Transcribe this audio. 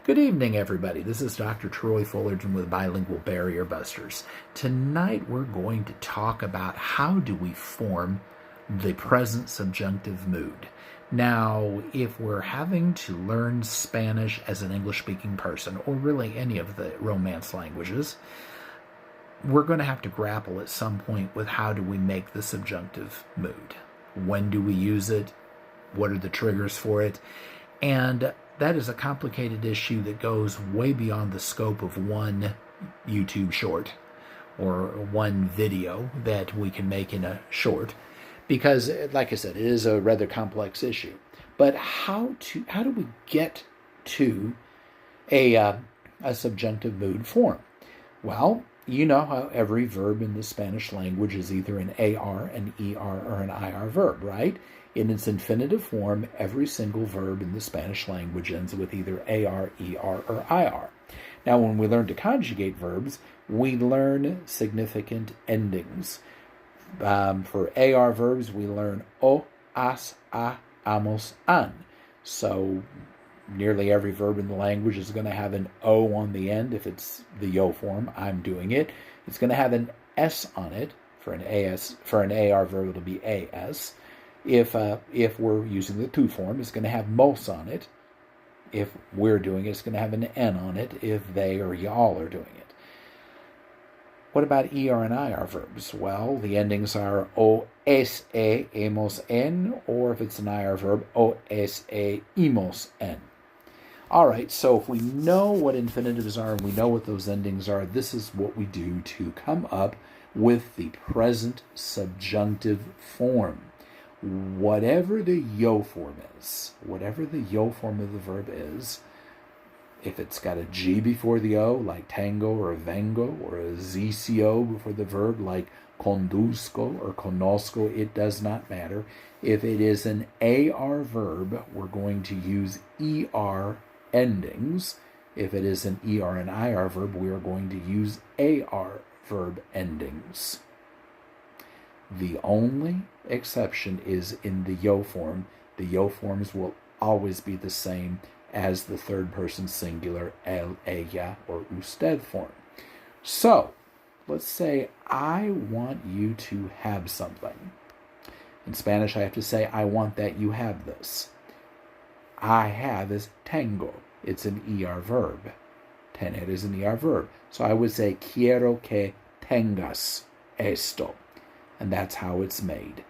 Good evening, everybody. This is Dr. Troy Fullerton with Bilingual Barrier Busters. Tonight we're going to talk about how do we form the present subjunctive mood. Now, if we're having to learn Spanish as an English-speaking person, or really any of the Romance languages, we're going to have to grapple at some point with how do we make the subjunctive mood. When do we use it? What are the triggers for it? And that is a complicated issue that goes way beyond the scope of one YouTube short or one video that we can make in a short, because, like I said, it is a rather complex issue. But how do we get to a subjunctive mood form? Well, you know how every verb in the Spanish language is either an AR, an ER, or an IR verb, right? In its infinitive form, every single verb in the Spanish language ends with either AR, ER, or IR. Now, when we learn to conjugate verbs, we learn significant endings. For AR verbs, we learn o, as, a, amos, an. So nearly every verb in the language is going to have an O on the end if it's the yo form, I'm doing it. It's going to have an S on it. For an AR verb, it'll be AS. If we're using the tu form, it's going to have mos on it. If we're doing it, it's going to have an N on it if they or y'all are doing it. What about ER and IR verbs? Well, the endings are o, es, e, emos, en, or if it's an IR verb, o, es, e, imos, en. All right, so if we know what infinitives are and we know what those endings are, this is what we do to come up with the present subjunctive form. Whatever the yo form is, whatever the yo form of the verb is, if it's got a G before the O, like tango or vengo, or a ZCO before the verb, like conduzco or conozco, it does not matter. If it is an AR verb, we're going to use ER endings. If it is an ER and IR verb, we are going to use AR verb endings. The only exception is in the yo form. The yo forms will always be the same as the third person singular él, ella, or usted form. So, let's say I want you to have something. In Spanish, I have to say, I want that you have this. I have is tengo. It's an ER verb. Tener is an ER verb. So I would say, quiero que tengas esto. And that's how it's made.